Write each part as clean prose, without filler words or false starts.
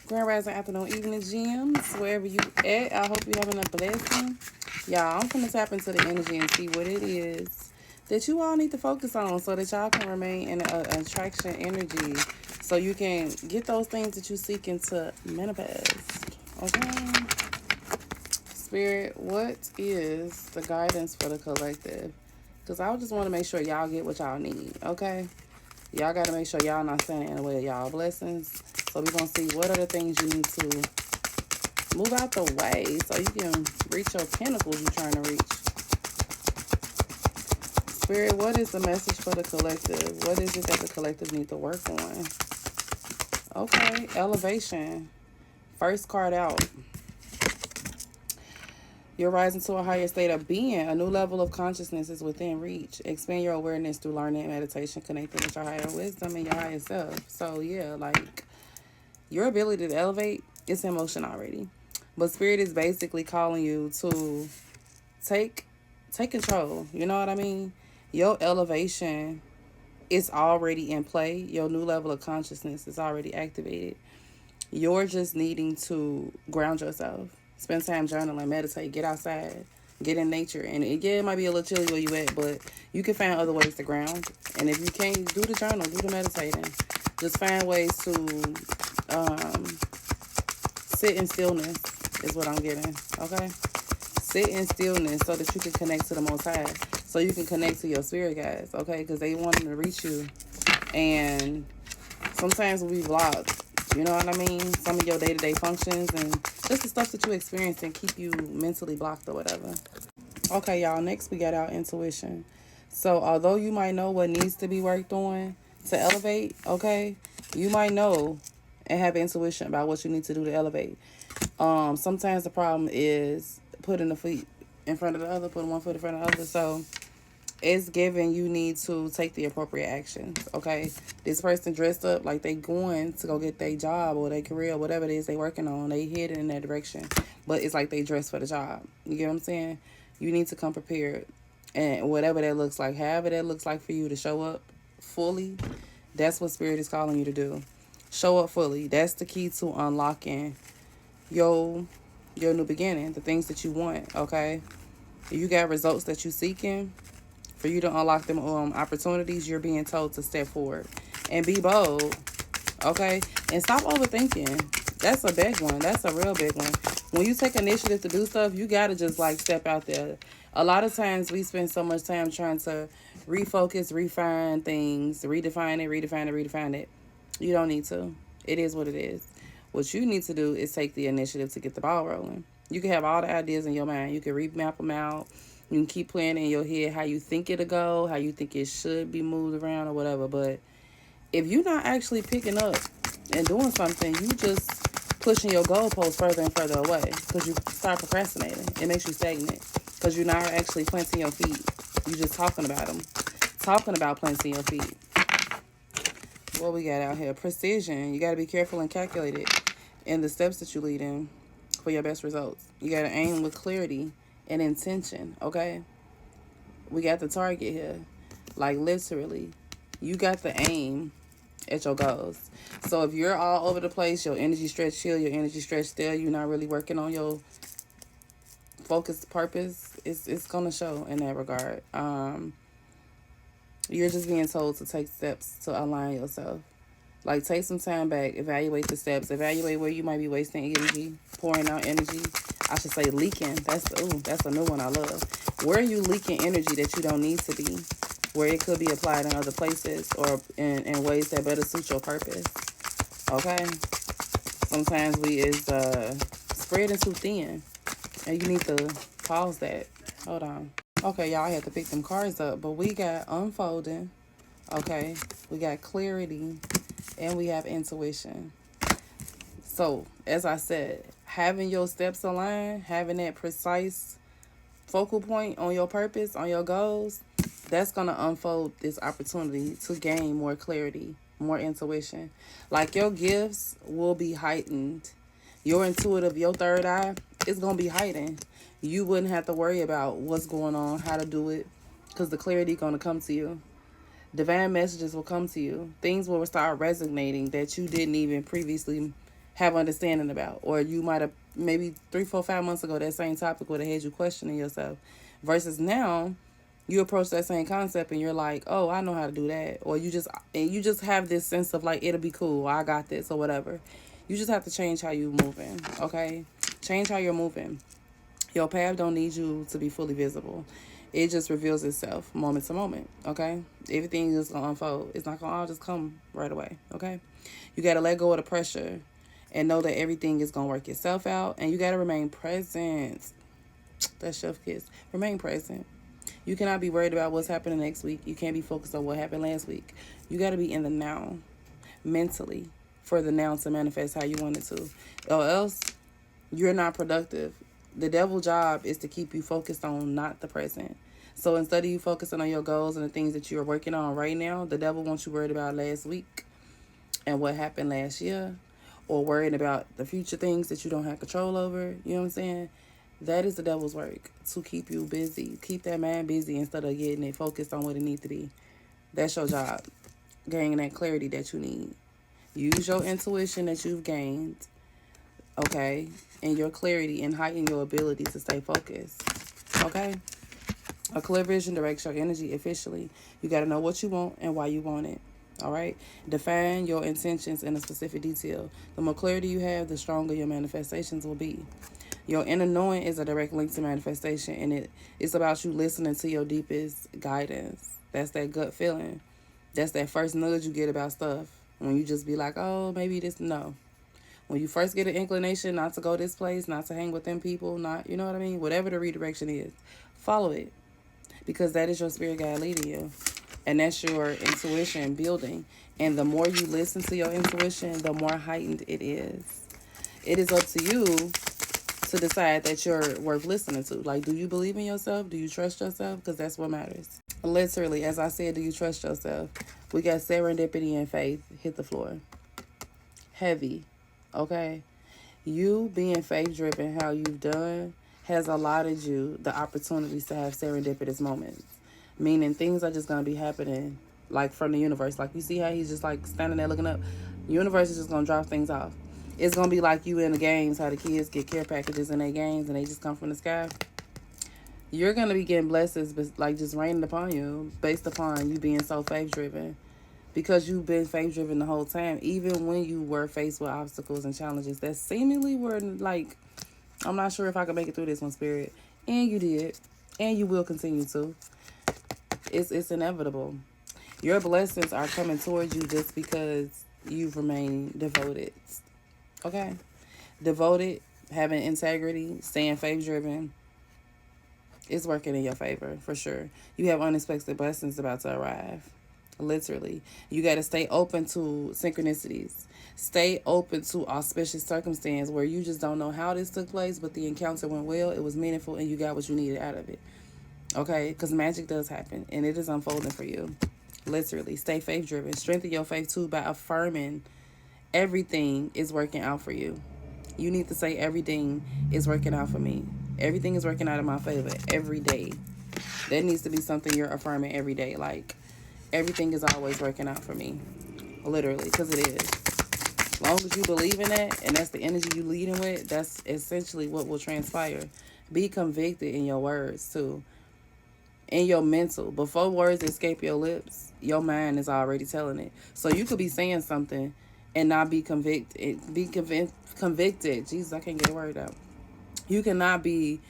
Grand Rising Afternoon Evening Gems, wherever you at. I hope you're having a blessing. Y'all, I'm gonna tap into the energy and see what it is that you all need to focus on so that y'all can remain in an attraction energy so you can get those things that you seeking to manifest. Okay? Spirit, what is the guidance for the collective? Because I just want to make sure y'all get what y'all need, okay? Y'all got to make sure y'all not standing in the way of y'all blessings. So we're going to see what are the things you need to move out the way so you can reach your pinnacles you're trying to reach. Spirit, what is the message for the collective? What is it that the collective need to work on? Okay, elevation. First card out. You're rising to a higher state of being. A new level of consciousness is within reach. Expand your awareness through learning, meditation, connecting with your higher wisdom and your higher self. So, yeah, like, your ability to elevate is in motion already. But Spirit is basically calling you to take control. You know what I mean? Your elevation is already in play. Your new level of consciousness is already activated. You're just needing to ground yourself. Spend time journaling, meditate, get outside, get in nature. And it might be a little chilly where you at, but you can find other ways to ground. And if you can't, do the journal, do the meditating. Just find ways to sit in stillness is what I'm getting, okay? Sit in stillness so that you can connect to the Most High. So you can connect to your spirit guides, okay? Because they want them to reach you. And sometimes we'll be blocked. You know what I mean? Some of your day-to-day functions and just the stuff that you experience and keep you mentally blocked or whatever. Okay, y'all. Next, we got our intuition. So, although you might know what needs to be worked on to elevate, okay, you might know and have intuition about what you need to do to elevate. Sometimes the problem is putting the feet in front of the other, putting one foot in front of the other. So, it's given you need to take the appropriate actions, okay? This person dressed up like they going to go get their job or their career, or whatever it is they working on. They headed in that direction, but it's like they dressed for the job. You get what I'm saying? You need to come prepared, and whatever that looks like, however that looks like for you to show up fully, that's what Spirit is calling you to do. Show up fully. That's the key to unlocking your new beginning, the things that you want, okay? You got results that you seeking. For you to unlock them opportunities, you're being told to step forward and be bold, okay? And stop overthinking. That's a big one. That's a real big one. When you take initiative to do stuff, you got to just, like, step out there. A lot of times we spend so much time trying to refocus, refine things, redefine it. You don't need to. It is what it is. What you need to do is take the initiative to get the ball rolling. You can have all the ideas in your mind. You can remap them out. You can keep playing in your head how you think it'll go, how you think it should be moved around or whatever. But if you're not actually picking up and doing something, you just pushing your goalposts further and further away because you start procrastinating. It makes you stagnant because you're not actually planting your feet. You're just talking about them. Talking about planting your feet. What we got out here? Precision. You got to be careful and calculated in the steps that you lead in for your best results. You got to aim with clarity and intention, okay? We got the target here. Like, literally, you got the aim at your goals. So if you're all over the place, your energy stretched here, your energy stretched there, you're not really working on your focused purpose, it's gonna show in that regard. You're just being told to take steps to align yourself. Like, take some time back, evaluate the steps, evaluate where you might be wasting energy, pouring out energy. I should say leaking. That's a new one I love. Where are you leaking energy that you don't need to be? Where it could be applied in other places or in ways that better suit your purpose. Okay? Sometimes we is spreading too thin. And you need to pause that. Hold on. Okay, y'all, I had to pick them cards up. But we got unfolding. Okay? We got clarity. And we have intuition. So, as I said, having your steps aligned, having that precise focal point on your purpose, on your goals, that's going to unfold this opportunity to gain more clarity, more intuition. Like, your gifts will be heightened. Your intuitive, your third eye is going to be heightened. You wouldn't have to worry about what's going on, how to do it, because the clarity is going to come to you. Divine messages will come to you. Things will start resonating that you didn't even previously have understanding about. Or you might have, maybe 3, 4, 5 months ago, that same topic would have had you questioning yourself. Versus now, you approach that same concept and you're like, oh, I know how to do that. Or you just have this sense of like, it'll be cool, I got this, or whatever. You just have to change how you moving, okay? Change how you're moving. Your path don't need you to be fully visible. It just reveals itself moment to moment, okay? Everything is going to unfold. It's not going to all just come right away, okay? You got to let go of the pressure and know that everything is going to work itself out. And you got to remain present. That's chef kiss. Remain present. You cannot be worried about what's happening next week. You can't be focused on what happened last week. You got to be in the now, mentally, for the now to manifest how you want it to. Or else, you're not productive. The devil's job is to keep you focused on not the present. So instead of you focusing on your goals and the things that you're working on right now, the devil wants you worried about last week and what happened last year, or worrying about the future things that you don't have control over. You know what I'm saying? That is the devil's work, to keep you busy. Keep that mind busy instead of getting it focused on what it needs to be. That's your job, gaining that clarity that you need. Use your intuition that you've gained, okay, and your clarity, and heighten your ability to stay focused, okay? A clear vision directs your energy officially. You got to know what you want and why you want it, all right? Define your intentions in a specific detail. The more clarity you have, the stronger your manifestations will be. Your inner knowing is a direct link to manifestation, and it's about you listening to your deepest guidance. That's that gut feeling. That's that first nudge you get about stuff. When you just be like, oh, maybe this, no. When you first get an inclination not to go this place, not to hang with them people, not, you know what I mean? Whatever the redirection is, follow it. Because that is your spirit guide leading you. And that's your intuition building. And the more you listen to your intuition, the more heightened it is. It is up to you to decide that you're worth listening to. Like, do you believe in yourself? Do you trust yourself? Because that's what matters. Literally, as I said, do you trust yourself? We got serendipity and faith hit the floor. Heavy. Okay? You being faith-driven, how you've done, has allotted you the opportunities to have serendipitous moments. Meaning things are just going to be happening, like, from the universe. Like, you see how he's just, like, standing there looking up? The universe is just going to drop things off. It's going to be like you in the games, how the kids get care packages in their games and they just come from the sky. You're going to be getting blessings, like, just raining upon you based upon you being so faith-driven. Because you've been faith-driven the whole time, even when you were faced with obstacles and challenges that seemingly were like, I'm not sure if I can make it through this one, Spirit. And you did. And you will continue to. It's inevitable. Your blessings are coming towards you just because you've remained devoted. Okay? Devoted, having integrity, staying faith-driven. It's working in your favor, for sure. You have unexpected blessings about to arrive. Literally. You got to stay open to synchronicities. Stay open to auspicious circumstance where you just don't know how this took place, but the encounter went well, it was meaningful, and you got what you needed out of it. Okay? Because magic does happen, and it is unfolding for you. Literally. Stay faith-driven. Strengthen your faith, too, by affirming everything is working out for you. You need to say everything is working out for me. Everything is working out in my favor every day. That needs to be something you're affirming every day. Like, everything is always working out for me. Literally, because it is. As long as you believe in that, and that's the energy you leading with, that's essentially what will transpire. Be convicted in your words, too. In your mental. Before words escape your lips, your mind is already telling it. So you could be saying something and not be convicted. Convicted. Jesus, I can't get a word out. You cannot be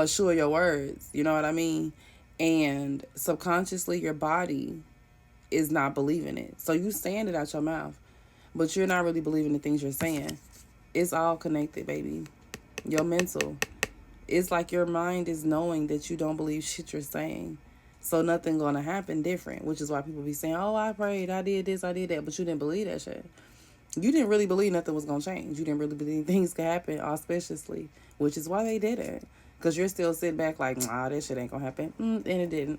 sure of your words. You know what I mean? And subconsciously, your body is not believing it. So you saying it out your mouth, but you're not really believing the things you're saying. It's all connected, baby. Your mental. It's like your mind is knowing that you don't believe shit you're saying. So nothing going to happen different, which is why people be saying, oh, I prayed, I did this, I did that, but you didn't believe that shit. You didn't really believe nothing was going to change. You didn't really believe things could happen auspiciously, which is why they did it. Because you're still sitting back like, nah, that shit ain't going to happen. And it didn't.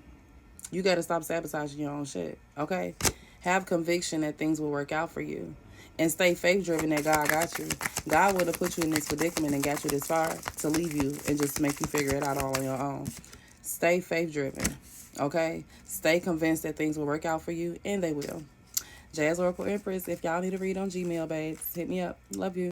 You got to stop sabotaging your own shit, okay? Have conviction that things will work out for you. And stay faith-driven that God got you. God would have put you in this predicament and got you this far to leave you and just make you figure it out all on your own. Stay faith-driven, okay? Stay convinced that things will work out for you, and they will. JazOracleEmpress, if y'all need a read on Gmail, babes, hit me up. Love you.